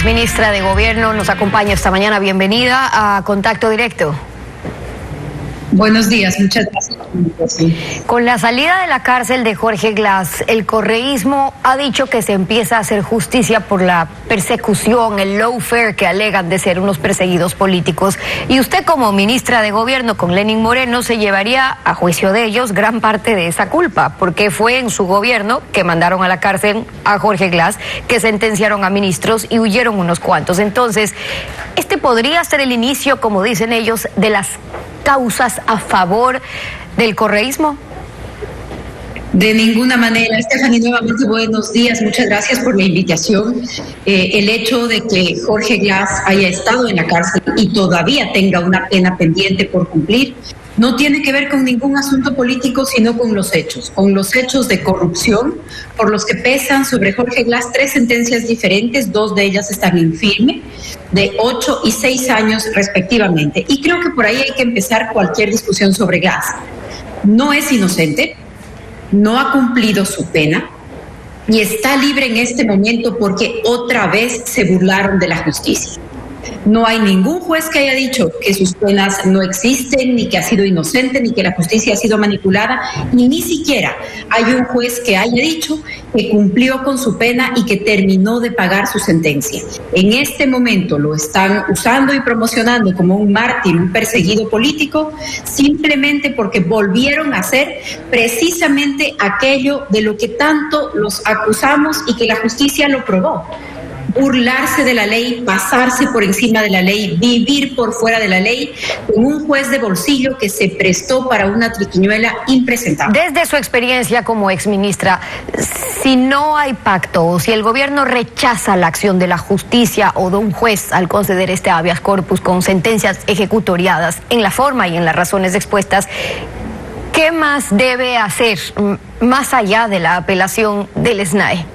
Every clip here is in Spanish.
exministra de Gobierno, nos acompaña esta mañana. Bienvenida a Contacto Directo. Buenos días, muchas gracias. Con la salida de la cárcel de Jorge Glass, el correísmo ha dicho que se empieza a hacer justicia por la persecución, el lawfare que alegan de ser unos perseguidos políticos. Y usted, como ministra de Gobierno con Lenín Moreno, se llevaría a juicio de ellos gran parte de esa culpa, porque fue en su gobierno que mandaron a la cárcel a Jorge Glass, que sentenciaron a ministros y huyeron unos cuantos. Entonces, este podría ser el inicio, como dicen ellos, de las causas a favor del correísmo. De ninguna manera. Stephanie, nuevamente buenos días, muchas gracias por la invitación. El hecho de que Jorge Glass haya estado en la cárcel y todavía tenga una pena pendiente por cumplir no tiene que ver con ningún asunto político, sino con los hechos de corrupción por los que pesan sobre Jorge Glass 3 sentencias diferentes, 2 de ellas están en firme, de 8 y 6 años respectivamente. Y creo que por ahí hay que empezar cualquier discusión sobre Glass. No es inocente, no ha cumplido su pena y está libre en este momento porque otra vez se burlaron de la justicia. No hay ningún juez que haya dicho que sus penas no existen, ni que ha sido inocente, ni que la justicia ha sido manipulada, ni siquiera hay un juez que haya dicho que cumplió con su pena y que terminó de pagar su sentencia. En este momento lo están usando y promocionando como un mártir, un perseguido político, simplemente porque volvieron a hacer precisamente aquello de lo que tanto los acusamos y que la justicia lo probó. Burlarse de la ley, pasarse por encima de la ley, vivir por fuera de la ley, con un juez de bolsillo que se prestó para una triquiñuela impresentable. Desde su experiencia como exministra, si no hay pacto o si el gobierno rechaza la acción de la justicia o de un juez al conceder este habeas corpus con sentencias ejecutoriadas en la forma y en las razones expuestas, ¿qué más debe hacer más allá de la apelación del SNAE?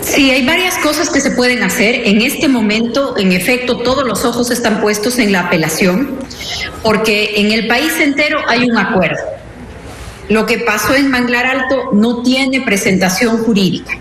Sí, hay varias cosas que se pueden hacer. En este momento, en efecto, todos los ojos están puestos en la apelación, porque en el país entero hay un acuerdo. Lo que pasó en Manglar Alto no tiene presentación jurídica.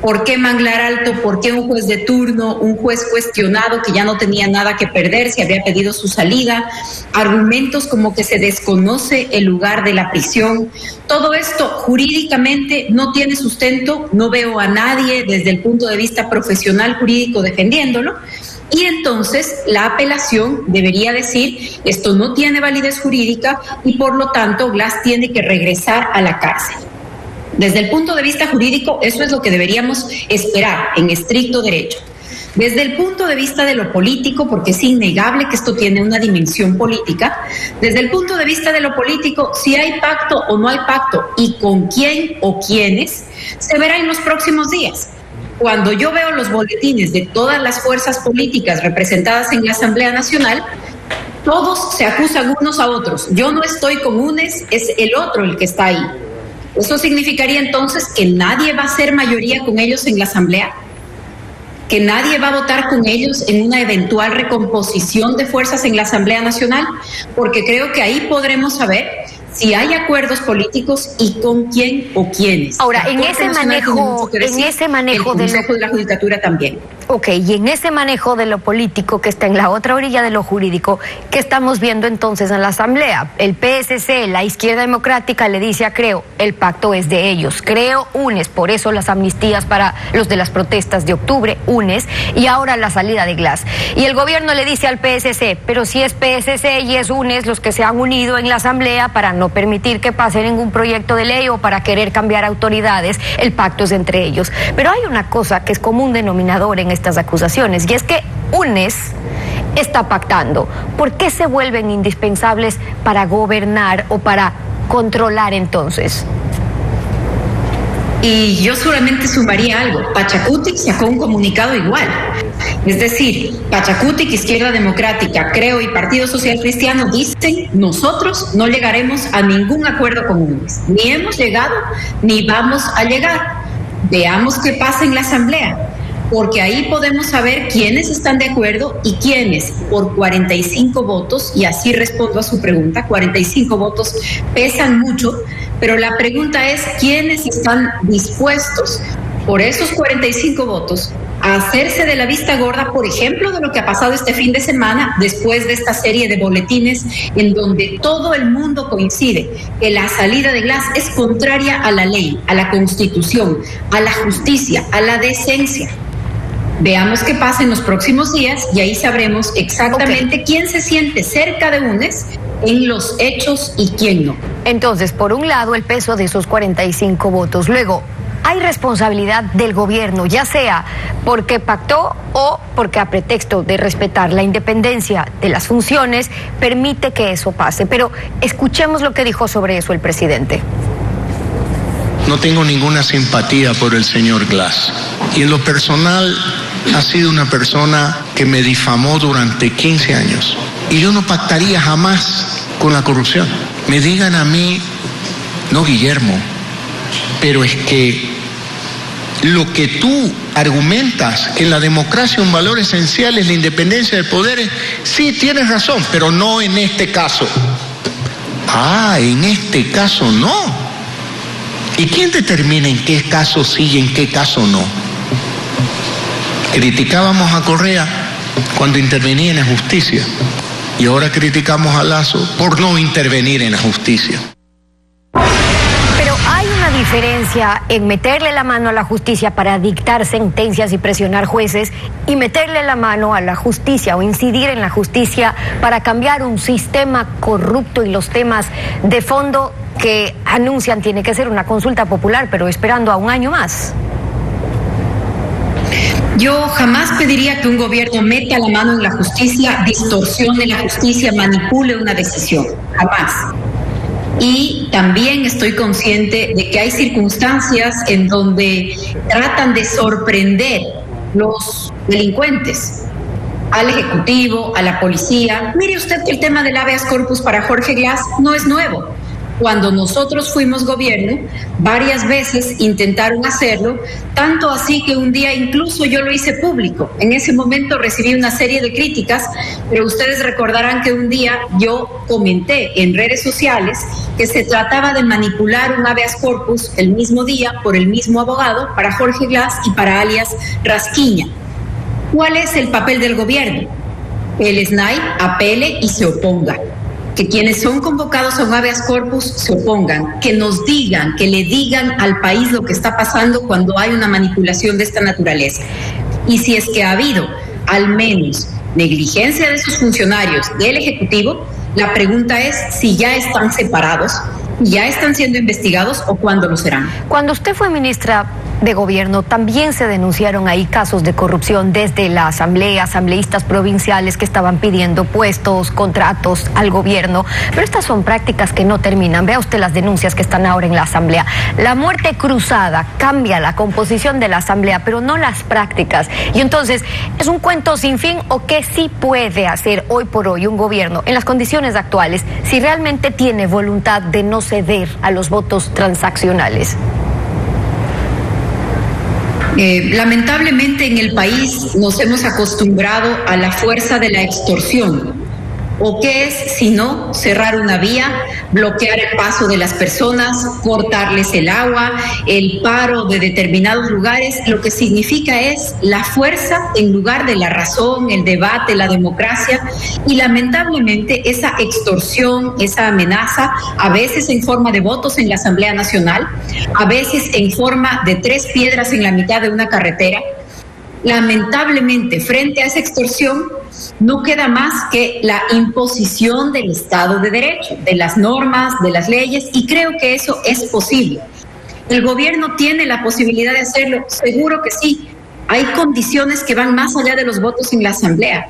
¿Por qué Manglar Alto? ¿Por qué un juez de turno, un juez cuestionado que ya no tenía nada que perder, se había pedido su salida? Argumentos como que se desconoce el lugar de la prisión. Todo esto jurídicamente no tiene sustento, no veo a nadie desde el punto de vista profesional jurídico defendiéndolo. Y entonces la apelación debería decir esto no tiene validez jurídica y por lo tanto Glass tiene que regresar a la cárcel. Desde el punto de vista jurídico, eso es lo que deberíamos esperar en estricto derecho. Desde el punto de vista de lo político, porque es innegable que esto tiene una dimensión política, desde el punto de vista de lo político, si hay pacto o no hay pacto y con quién o quiénes, se verá en los próximos días. Cuando yo veo los boletines de todas las fuerzas políticas representadas en la Asamblea Nacional, todos se acusan unos a otros. Yo no estoy con UNES, es el otro el que está ahí. ¿Eso significaría entonces que nadie va a ser mayoría con ellos en la Asamblea? ¿Que nadie va a votar con ellos en una eventual recomposición de fuerzas en la Asamblea Nacional? Porque creo que ahí podremos saber si hay acuerdos políticos y con quién o quiénes. Ahora, en ese manejo el Consejo de la Judicatura también. Ok, y en ese manejo de lo político que está en la otra orilla de lo jurídico, ¿qué estamos viendo entonces en la Asamblea? El PSC, la Izquierda Democrática, le dice a Creo, el pacto es de ellos. Creo, UNES, por eso las amnistías para los de las protestas de octubre, UNES, y ahora la salida de Glass. Y el gobierno le dice al PSC, pero si es PSC y es UNES los que se han unido en la Asamblea para no permitir que pase ningún proyecto de ley o para querer cambiar autoridades, el pacto es entre ellos. Pero hay una cosa que es común denominador en estas acusaciones, y es que UNES está pactando. ¿Por qué se vuelven indispensables para gobernar o para controlar entonces? Y yo solamente sumaría algo. Pachacutic sacó un comunicado igual. Es decir, Pachacutic, Izquierda Democrática, Creo y Partido Social Cristiano dicen nosotros no llegaremos a ningún acuerdo con UNES. Ni hemos llegado ni vamos a llegar. Veamos qué pasa en la Asamblea. Porque ahí podemos saber quiénes están de acuerdo y quiénes por 45 votos, y así respondo a su pregunta, 45 votos pesan mucho, pero la pregunta es quiénes están dispuestos por esos 45 votos a hacerse de la vista gorda, por ejemplo, de lo que ha pasado este fin de semana después de esta serie de boletines en donde todo el mundo coincide que la salida de Glass es contraria a la ley, a la Constitución, a la justicia, a la decencia. Veamos qué pasa en los próximos días y ahí sabremos exactamente quién se siente cerca de UNES en los hechos y quién no. Entonces, por un lado, el peso de esos 45 votos. Luego, hay responsabilidad del gobierno, ya sea porque pactó o porque a pretexto de respetar la independencia de las funciones permite que eso pase. Pero escuchemos lo que dijo sobre eso el presidente. No tengo ninguna simpatía por el señor Glass. Y en lo personal ha sido una persona que me difamó durante 15 años. Y yo no pactaría jamás con la corrupción. Me digan a mí, no Guillermo, pero es que lo que tú argumentas, que en la democracia un valor esencial es la independencia de poderes, sí tienes razón, pero no en este caso. Ah, en este caso no. ¿Y quién determina en qué caso sí y en qué caso no? Criticábamos a Correa cuando intervenía en la justicia y ahora criticamos a Lasso por no intervenir en la justicia. Pero hay una diferencia en meterle la mano a la justicia para dictar sentencias y presionar jueces y meterle la mano a la justicia o incidir en la justicia para cambiar un sistema corrupto y los temas de fondo que anuncian tiene que ser una consulta popular, pero esperando a un año más. Yo jamás pediría que un gobierno meta la mano en la justicia, distorsione la justicia, manipule una decisión. Jamás. Y también estoy consciente de que hay circunstancias en donde tratan de sorprender los delincuentes al Ejecutivo, a la policía. Mire usted que el tema del habeas corpus para Jorge Glass no es nuevo. Cuando nosotros fuimos gobierno, varias veces intentaron hacerlo, tanto así que un día incluso yo lo hice público. En ese momento recibí una serie de críticas, pero ustedes recordarán que un día yo comenté en redes sociales que se trataba de manipular un habeas corpus el mismo día por el mismo abogado para Jorge Glass y para alias Rasquiña. ¿Cuál es el papel del gobierno? El SNAI apele y se oponga. Que quienes son convocados a un habeas corpus se opongan, que nos digan, que le digan al país lo que está pasando cuando hay una manipulación de esta naturaleza. Y si es que ha habido al menos negligencia de sus funcionarios del Ejecutivo, la pregunta es si ya están separados, ya están siendo investigados o cuándo lo serán. Cuando usted fue ministra de Gobierno, también se denunciaron ahí casos de corrupción desde la Asamblea, asambleístas provinciales que estaban pidiendo puestos, contratos al gobierno, pero estas son prácticas que no terminan. Vea usted las denuncias que están ahora en la Asamblea. La muerte cruzada cambia la composición de la Asamblea, pero no las prácticas. Y entonces, ¿es un cuento sin fin o qué sí puede hacer hoy por hoy un gobierno en las condiciones actuales si realmente tiene voluntad de no ceder a los votos transaccionales? Lamentablemente en el país nos hemos acostumbrado a la fuerza de la extorsión. ¿O qué es sino cerrar una vía, bloquear el paso de las personas, cortarles el agua, el paro de determinados lugares? Lo que significa es la fuerza en lugar de la razón, el debate, la democracia. Y lamentablemente esa extorsión, esa amenaza, a veces en forma de votos en la Asamblea Nacional, a veces en forma de 3 piedras en la mitad de una carretera. Lamentablemente, frente a esa extorsión, no queda más que la imposición del Estado de Derecho, de las normas, de las leyes, y creo que eso es posible. ¿El gobierno tiene la posibilidad de hacerlo? Seguro que sí. Hay condiciones que van más allá de los votos en la Asamblea.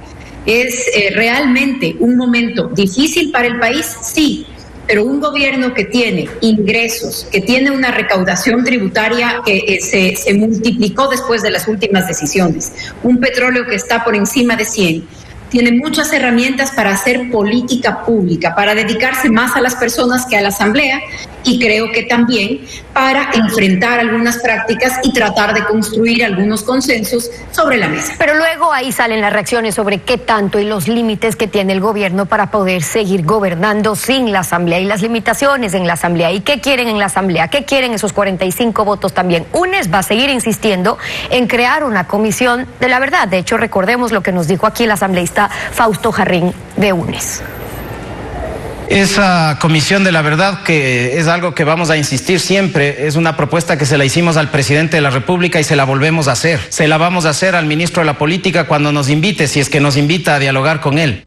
¿Es realmente un momento difícil para el país? Sí. Pero un gobierno que tiene ingresos, que tiene una recaudación tributaria que se multiplicó después de las últimas decisiones, un petróleo que está por encima de 100, tiene muchas herramientas para hacer política pública, para dedicarse más a las personas que a la Asamblea y creo que también para enfrentar algunas prácticas y tratar de construir algunos consensos sobre la mesa. Pero luego ahí salen las reacciones sobre qué tanto y los límites que tiene el gobierno para poder seguir gobernando sin la Asamblea y las limitaciones en la Asamblea. ¿Y qué quieren en la Asamblea? ¿Qué quieren esos 45 votos también? UNES va a seguir insistiendo en crear una comisión de la verdad. De hecho, recordemos lo que nos dijo aquí el asambleísta Fausto Jarrín de UNES. Esa comisión de la verdad, que es algo que vamos a insistir siempre, es una propuesta que se la hicimos al presidente de la República y se la volvemos a hacer. Se la vamos a hacer al ministro de la Política cuando nos invite, si es que nos invita a dialogar con él.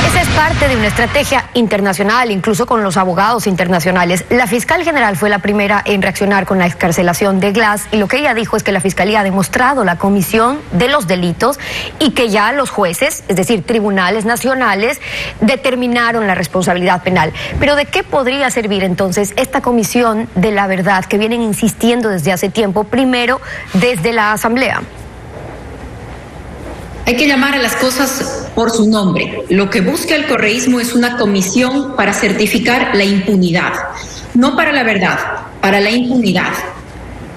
Esa es parte de una estrategia internacional, incluso con los abogados internacionales. La fiscal general fue la primera en reaccionar con la excarcelación de Glass y lo que ella dijo es que la fiscalía ha demostrado la comisión de los delitos y que ya los jueces, es decir, tribunales nacionales, determinaron la responsabilidad penal. Pero ¿de qué podría servir entonces esta comisión de la verdad que vienen insistiendo desde hace tiempo, primero desde la Asamblea? Hay que llamar a las cosas por su nombre. Lo que busca el correísmo es una comisión para certificar la impunidad, no para la verdad, para la impunidad.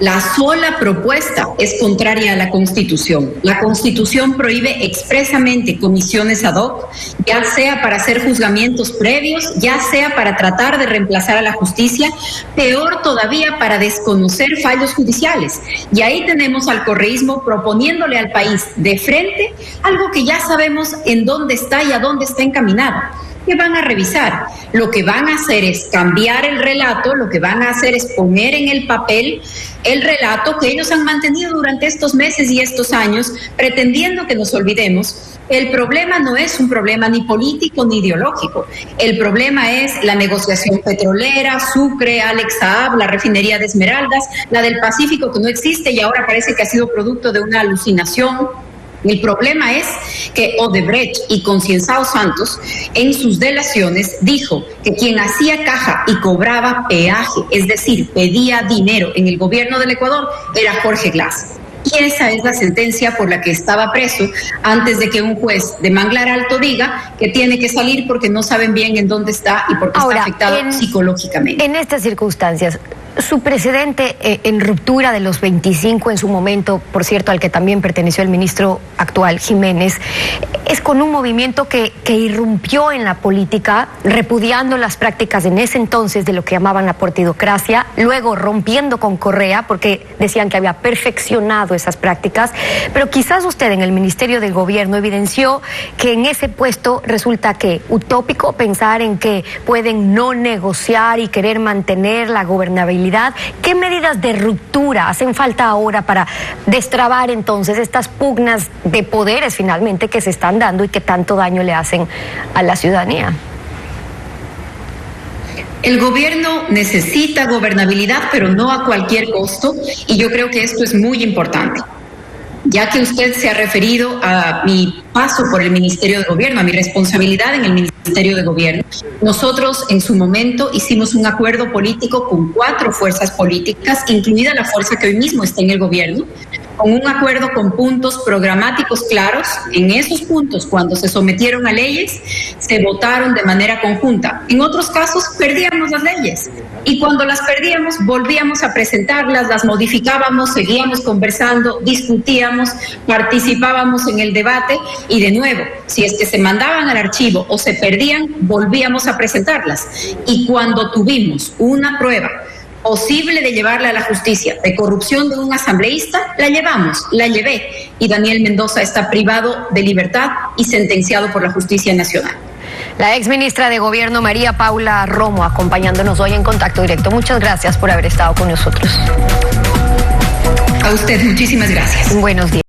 La sola propuesta es contraria a la Constitución. La Constitución prohíbe expresamente comisiones ad hoc, ya sea para hacer juzgamientos previos, ya sea para tratar de reemplazar a la justicia, peor todavía para desconocer fallos judiciales. Y ahí tenemos al correísmo proponiéndole al país de frente algo que ya sabemos en dónde está y a dónde está encaminado. ¿Qué van a revisar? Lo que van a hacer es cambiar el relato, lo que van a hacer es poner en el papel el relato que ellos han mantenido durante estos meses y estos años, pretendiendo que nos olvidemos. El problema no es un problema ni político ni ideológico. El problema es la negociación petrolera, Sucre, Alex Saab, la refinería de Esmeraldas, la del Pacífico que no existe y ahora parece que ha sido producto de una alucinación. El problema es que Odebrecht y Concienzao Santos en sus delaciones dijo que quien hacía caja y cobraba peaje, es decir, pedía dinero en el gobierno del Ecuador, era Jorge Glass. Y esa es la sentencia por la que estaba preso antes de que un juez de Manglar Alto diga que tiene que salir porque no saben bien en dónde está y porque está afectado psicológicamente. En estas circunstancias, su precedente en ruptura de los 25 en su momento, por cierto, al que también perteneció el ministro actual, Jiménez, es con un movimiento que irrumpió en la política, repudiando las prácticas en ese entonces de lo que llamaban la partidocracia, luego rompiendo con Correa porque decían que había perfeccionado esas prácticas, pero quizás usted en el Ministerio del Gobierno evidenció que en ese puesto resulta que utópico pensar en que pueden no negociar y querer mantener la gobernabilidad. ¿Qué medidas de ruptura hacen falta ahora para destrabar entonces estas pugnas de poderes finalmente que se están dando y que tanto daño le hacen a la ciudadanía? El gobierno necesita gobernabilidad, pero no a cualquier costo, y yo creo que esto es muy importante. Ya que usted se ha referido a mi paso por el Ministerio de Gobierno, a mi responsabilidad en el Ministerio de Gobierno, nosotros en su momento hicimos un acuerdo político con 4 fuerzas políticas, incluida la fuerza que hoy mismo está en el gobierno, con un acuerdo con puntos programáticos claros. En esos puntos, cuando se sometieron a leyes, se votaron de manera conjunta. En otros casos, perdíamos las leyes. Y cuando las perdíamos, volvíamos a presentarlas, las modificábamos, seguíamos conversando, discutíamos, participábamos en el debate y de nuevo, si es que se mandaban al archivo o se perdían, volvíamos a presentarlas. Y cuando tuvimos una prueba posible de llevarla a la justicia de corrupción de un asambleísta, la llevé, y Daniel Mendoza está privado de libertad y sentenciado por la Justicia Nacional. La exministra de Gobierno María Paula Romo acompañándonos hoy en Contacto Directo. Muchas gracias por haber estado con nosotros. A usted, muchísimas gracias. Buenos días.